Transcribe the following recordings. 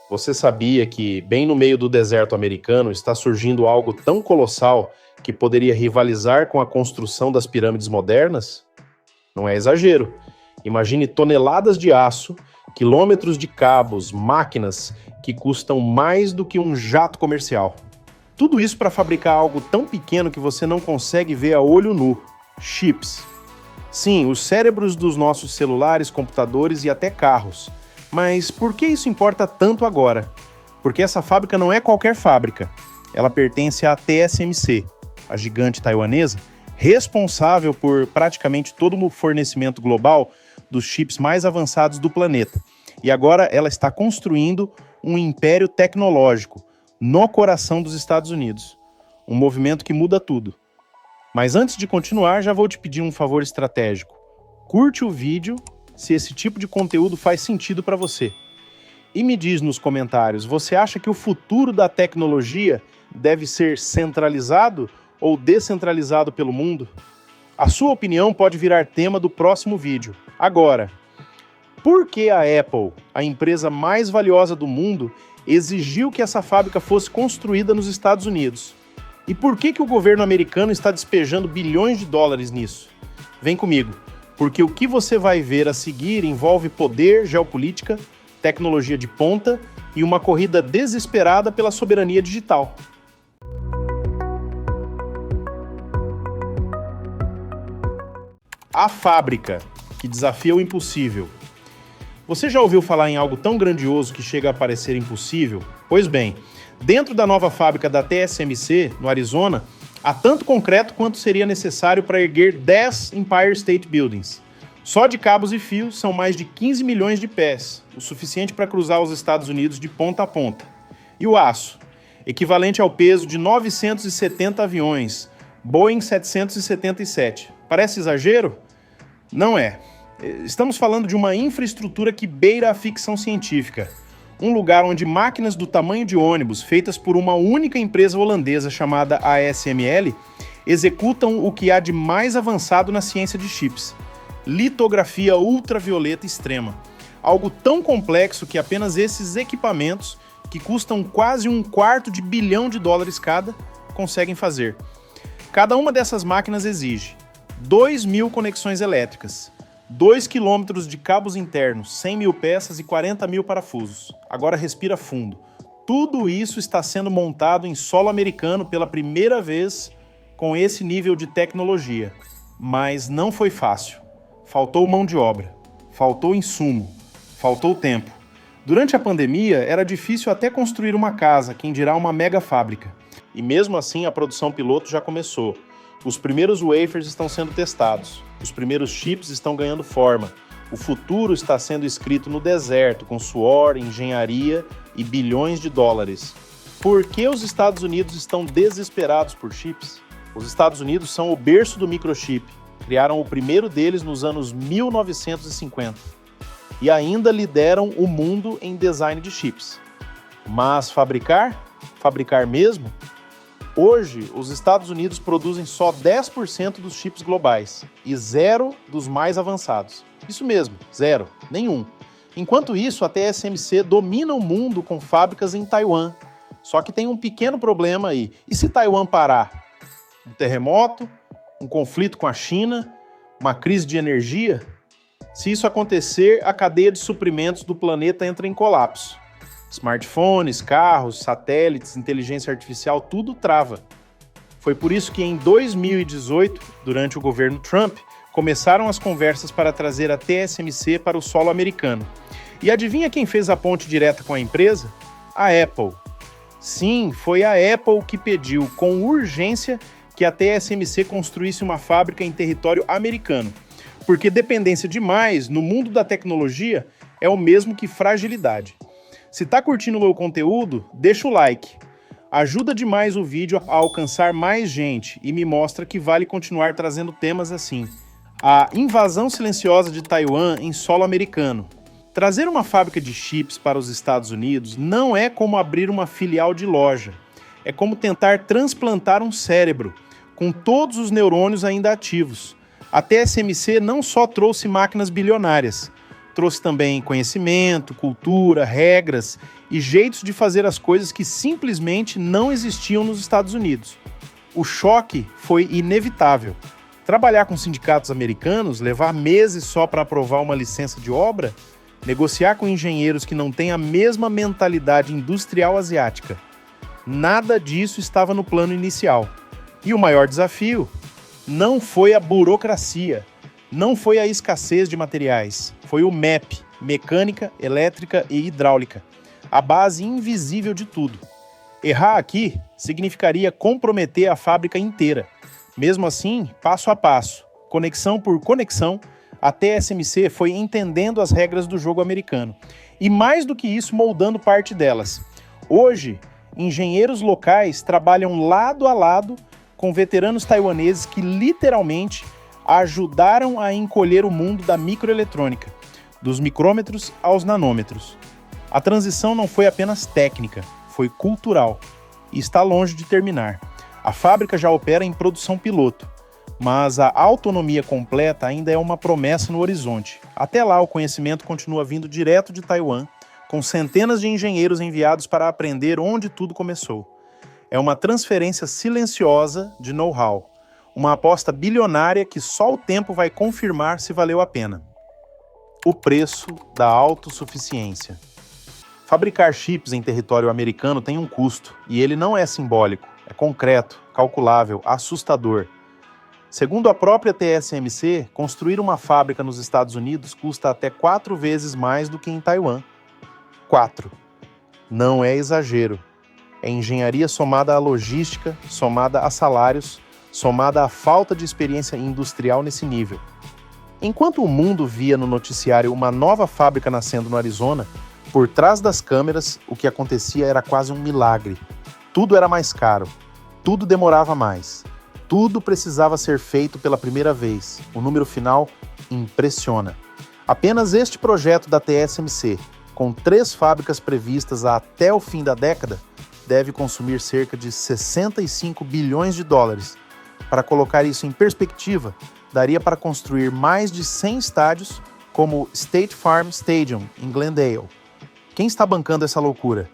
Você sabia que, bem no meio do deserto americano, está surgindo algo tão colossal que poderia rivalizar com a construção das pirâmides modernas? Não é exagero. Imagine toneladas de aço, quilômetros de cabos, máquinas que custam mais do que um jato comercial. Tudo isso para fabricar algo tão pequeno que você não consegue ver a olho nu. Chips. Sim, os cérebros dos nossos celulares, computadores e até carros. Mas por que isso importa tanto agora? Porque essa fábrica não é qualquer fábrica. Ela pertence à TSMC, a gigante taiwanesa, responsável por praticamente todo o fornecimento global dos chips mais avançados do planeta. E agora ela está construindo um império tecnológico no coração dos Estados Unidos. Um movimento que muda tudo. Mas antes de continuar, já vou te pedir um favor estratégico. Curte o vídeo se esse tipo de conteúdo faz sentido para você. E me diz nos comentários, você acha que o futuro da tecnologia deve ser centralizado ou descentralizado pelo mundo? A sua opinião pode virar tema do próximo vídeo. Agora, por que a Apple, a empresa mais valiosa do mundo, exigiu que essa fábrica fosse construída nos Estados Unidos? E por que o governo americano está despejando bilhões de dólares nisso? Vem comigo, porque o que você vai ver a seguir envolve poder, geopolítica, tecnologia de ponta e uma corrida desesperada pela soberania digital. A fábrica, que desafia o impossível. Você já ouviu falar em algo tão grandioso que chega a parecer impossível? Pois bem, dentro da nova fábrica da TSMC, no Arizona, há tanto concreto quanto seria necessário para erguer 10 Empire State Buildings. Só de cabos e fios são mais de 15 milhões de pés, o suficiente para cruzar os Estados Unidos de ponta a ponta. E o aço, equivalente ao peso de 970 aviões, Boeing 777. Parece exagero? Não é. Estamos falando de uma infraestrutura que beira a ficção científica. Um lugar onde máquinas do tamanho de ônibus, feitas por uma única empresa holandesa chamada ASML, executam o que há de mais avançado na ciência de chips: litografia ultravioleta extrema. Algo tão complexo que apenas esses equipamentos, que custam quase $250 bilhão cada, conseguem fazer. Cada uma dessas máquinas exige 2.000 conexões elétricas, 2 quilômetros de cabos internos, 100 mil peças e 40 mil parafusos. Agora respira fundo. Tudo isso está sendo montado em solo americano pela primeira vez com esse nível de tecnologia. Mas não foi fácil. Faltou mão de obra, faltou insumo, faltou tempo. Durante a pandemia, era difícil até construir uma casa, quem dirá uma mega fábrica. E mesmo assim, a produção piloto já começou. Os primeiros wafers estão sendo testados, os primeiros chips estão ganhando forma. O futuro está sendo escrito no deserto, com suor, engenharia e bilhões de dólares. Por que os Estados Unidos estão desesperados por chips? Os Estados Unidos são o berço do microchip. Criaram o primeiro deles nos anos 1950. E ainda lideram o mundo em design de chips. Mas fabricar? Fabricar mesmo? Hoje, os Estados Unidos produzem só 10% dos chips globais e 0 dos mais avançados. Isso mesmo, 0, nenhum. Enquanto isso, a TSMC domina o mundo com fábricas em Taiwan. Só que tem um pequeno problema aí. E se Taiwan parar? Um terremoto? Um conflito com a China? Uma crise de energia? Se isso acontecer, a cadeia de suprimentos do planeta entra em colapso. Smartphones, carros, satélites, inteligência artificial, tudo trava. Foi por isso que em 2018, durante o governo Trump, começaram as conversas para trazer a TSMC para o solo americano. E adivinha quem fez a ponte direta com a empresa? A Apple. Sim, foi a Apple que pediu com urgência que a TSMC construísse uma fábrica em território americano. Porque dependência demais no mundo da tecnologia é o mesmo que fragilidade. Se tá curtindo o meu conteúdo, deixa o like. Ajuda demais o vídeo a alcançar mais gente e me mostra que vale continuar trazendo temas assim. A invasão silenciosa de Taiwan em solo americano. Trazer uma fábrica de chips para os Estados Unidos não é como abrir uma filial de loja. É como tentar transplantar um cérebro, com todos os neurônios ainda ativos. A TSMC não só trouxe máquinas bilionárias, trouxe também conhecimento, cultura, regras e jeitos de fazer as coisas que simplesmente não existiam nos Estados Unidos. O choque foi inevitável. Trabalhar com sindicatos americanos, levar meses só para aprovar uma licença de obra, negociar com engenheiros que não têm a mesma mentalidade industrial asiática. Nada disso estava no plano inicial. E o maior desafio não foi a burocracia, não foi a escassez de materiais, foi o MEP, mecânica, elétrica e hidráulica, a base invisível de tudo. Errar aqui significaria comprometer a fábrica inteira. Mesmo assim, passo a passo, conexão por conexão, a TSMC foi entendendo as regras do jogo americano e, mais do que isso, moldando parte delas. Hoje, engenheiros locais trabalham lado a lado com veteranos taiwaneses que literalmente ajudaram a encolher o mundo da microeletrônica, dos micrômetros aos nanômetros. A transição não foi apenas técnica, foi cultural e está longe de terminar. A fábrica já opera em produção piloto, mas a autonomia completa ainda é uma promessa no horizonte. Até lá, o conhecimento continua vindo direto de Taiwan, com centenas de engenheiros enviados para aprender onde tudo começou. É uma transferência silenciosa de know-how, uma aposta bilionária que só o tempo vai confirmar se valeu a pena. O preço da autossuficiência. Fabricar chips em território americano tem um custo, e ele não é simbólico, é concreto, calculável, assustador. Segundo a própria TSMC, construir uma fábrica nos Estados Unidos custa até 4 vezes mais do que em Taiwan. 4. Não é exagero. É engenharia somada à logística, somada a salários, somada à falta de experiência industrial nesse nível. Enquanto o mundo via no noticiário uma nova fábrica nascendo no Arizona, por trás das câmeras, o que acontecia era quase um milagre. Tudo era mais caro, tudo demorava mais, tudo precisava ser feito pela primeira vez. O número final impressiona. Apenas este projeto da TSMC, com 3 fábricas previstas até o fim da década, deve consumir cerca de 65 bilhões de dólares. Para colocar isso em perspectiva, daria para construir mais de 100 estádios, como o State Farm Stadium, em Glendale. Quem está bancando essa loucura?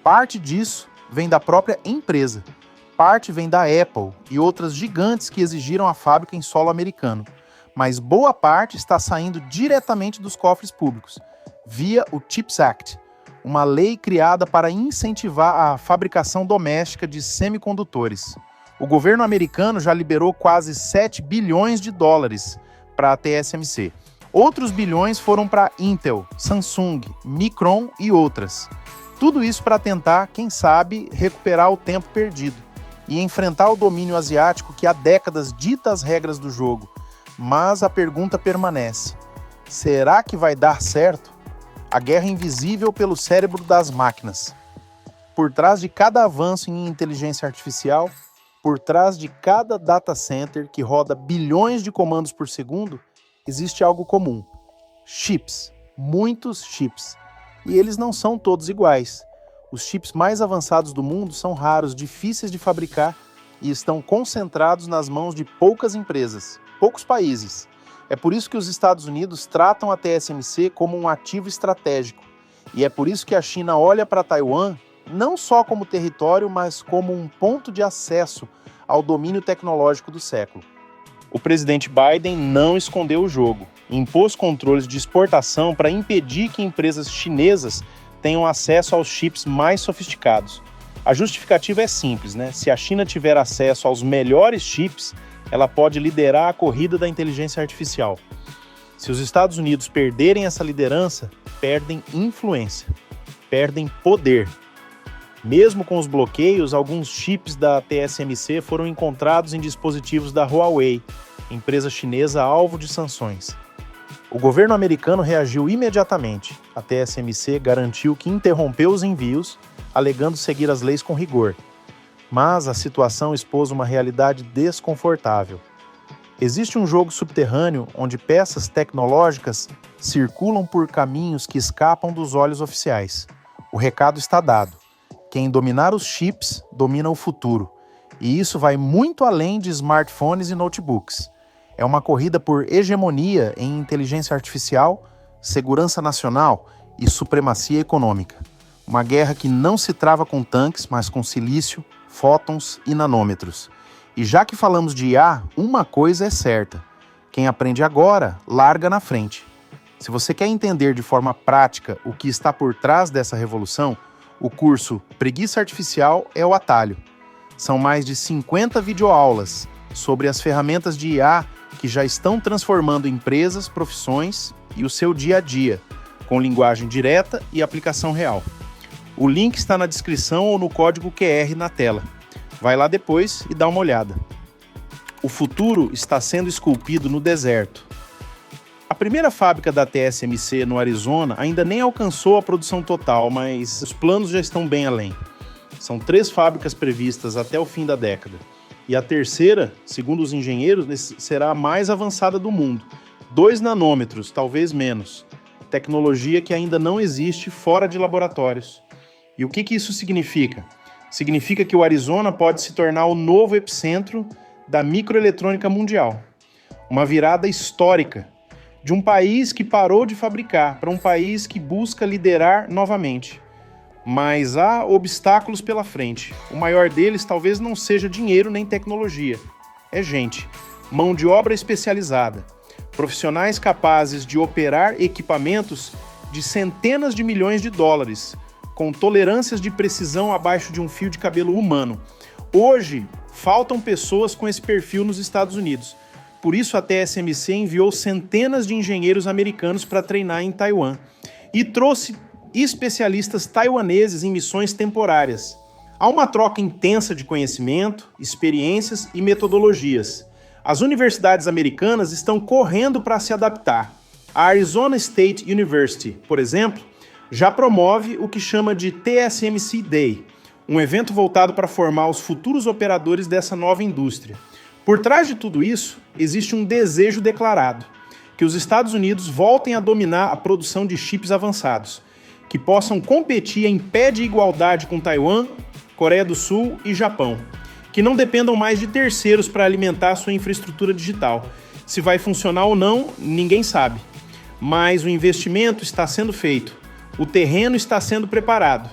Parte disso vem da própria empresa. Parte vem da Apple e outras gigantes que exigiram a fábrica em solo americano. Mas boa parte está saindo diretamente dos cofres públicos, via o CHIPS Act, uma lei criada para incentivar a fabricação doméstica de semicondutores. O governo americano já liberou quase 7 bilhões de dólares para a TSMC. Outros bilhões foram para Intel, Samsung, Micron e outras. Tudo isso para tentar, quem sabe, recuperar o tempo perdido e enfrentar o domínio asiático que há décadas dita as regras do jogo. Mas a pergunta permanece: será que vai dar certo? A guerra invisível pelo cérebro das máquinas. Por trás de cada avanço em inteligência artificial, por trás de cada data center que roda bilhões de comandos por segundo, existe algo comum: chips, muitos chips. E eles não são todos iguais. Os chips mais avançados do mundo são raros, difíceis de fabricar e estão concentrados nas mãos de poucas empresas, poucos países. É por isso que os Estados Unidos tratam a TSMC como um ativo estratégico. E é por isso que a China olha para Taiwan não só como território, mas como um ponto de acesso ao domínio tecnológico do século. O presidente Biden não escondeu o jogo. Impôs controles de exportação para impedir que empresas chinesas tenham acesso aos chips mais sofisticados. A justificativa é simples, né? Se a China tiver acesso aos melhores chips, ela pode liderar a corrida da inteligência artificial. Se os Estados Unidos perderem essa liderança, perdem influência, perdem poder. Mesmo com os bloqueios, alguns chips da TSMC foram encontrados em dispositivos da Huawei, empresa chinesa alvo de sanções. O governo americano reagiu imediatamente. A TSMC garantiu que interrompeu os envios, alegando seguir as leis com rigor. Mas a situação expôs uma realidade desconfortável. Existe um jogo subterrâneo onde peças tecnológicas circulam por caminhos que escapam dos olhos oficiais. O recado está dado. Quem dominar os chips, domina o futuro. E isso vai muito além de smartphones e notebooks. É uma corrida por hegemonia em inteligência artificial, segurança nacional e supremacia econômica. Uma guerra que não se trava com tanques, mas com silício, fótons e nanômetros. E já que falamos de IA, uma coisa é certa: quem aprende agora, larga na frente. Se você quer entender de forma prática o que está por trás dessa revolução, o curso Preguiça Artificial é o atalho. São mais de 50 videoaulas sobre as ferramentas de IA que já estão transformando empresas, profissões e o seu dia a dia, com linguagem direta e aplicação real. O link está na descrição ou no código QR na tela. Vai lá depois e dá uma olhada. O futuro está sendo esculpido no deserto. A primeira fábrica da TSMC no Arizona ainda nem alcançou a produção total, mas os planos já estão bem além. São 3 fábricas previstas até o fim da década. E a terceira, segundo os engenheiros, será a mais avançada do mundo. 2 nanômetros, talvez menos. Tecnologia que ainda não existe fora de laboratórios. E o que isso significa? Significa que o Arizona pode se tornar o novo epicentro da microeletrônica mundial. Uma virada histórica de um país que parou de fabricar para um país que busca liderar novamente. Mas há obstáculos pela frente. O maior deles talvez não seja dinheiro nem tecnologia. É gente, mão de obra especializada, profissionais capazes de operar equipamentos de centenas de milhões de dólares, com tolerâncias de precisão abaixo de um fio de cabelo humano. Hoje, faltam pessoas com esse perfil nos Estados Unidos. Por isso, a TSMC enviou centenas de engenheiros americanos para treinar em Taiwan e trouxe especialistas taiwaneses em missões temporárias. Há uma troca intensa de conhecimento, experiências e metodologias. As universidades americanas estão correndo para se adaptar. A Arizona State University, por exemplo, já promove o que chama de TSMC Day, um evento voltado para formar os futuros operadores dessa nova indústria. Por trás de tudo isso, existe um desejo declarado: que os Estados Unidos voltem a dominar a produção de chips avançados, que possam competir em pé de igualdade com Taiwan, Coreia do Sul e Japão, que não dependam mais de terceiros para alimentar sua infraestrutura digital. Se vai funcionar ou não, ninguém sabe. Mas o investimento está sendo feito, o terreno está sendo preparado.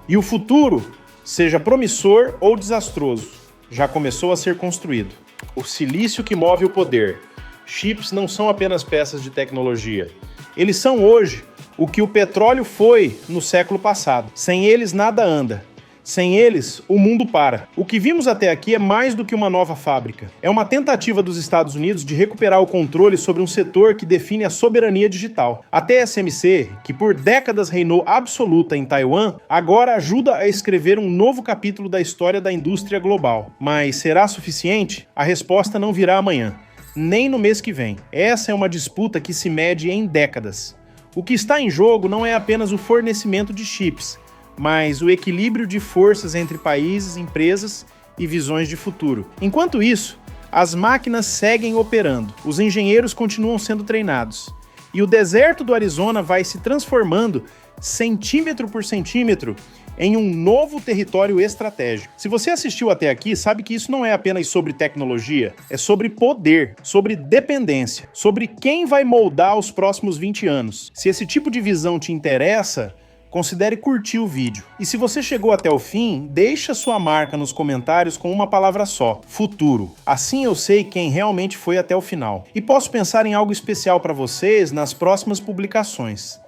E o futuro, seja promissor ou desastroso, já começou a ser construído. O silício que move o poder. Chips não são apenas peças de tecnologia. Eles são hoje o que o petróleo foi no século passado. Sem eles, nada anda. Sem eles, o mundo para. O que vimos até aqui é mais do que uma nova fábrica. É uma tentativa dos Estados Unidos de recuperar o controle sobre um setor que define a soberania digital. A TSMC, que por décadas reinou absoluta em Taiwan, agora ajuda a escrever um novo capítulo da história da indústria global. Mas será suficiente? A resposta não virá amanhã, nem no mês que vem. Essa é uma disputa que se mede em décadas. O que está em jogo não é apenas o fornecimento de chips, mas o equilíbrio de forças entre países, empresas e visões de futuro. Enquanto isso, as máquinas seguem operando, os engenheiros continuam sendo treinados, e o deserto do Arizona vai se transformando, centímetro por centímetro, em um novo território estratégico. Se você assistiu até aqui, sabe que isso não é apenas sobre tecnologia, é sobre poder, sobre dependência, sobre quem vai moldar os próximos 20 anos. Se esse tipo de visão te interessa, considere curtir o vídeo. E se você chegou até o fim, deixa sua marca nos comentários com uma palavra só: futuro. Assim eu sei quem realmente foi até o final. E posso pensar em algo especial para vocês nas próximas publicações.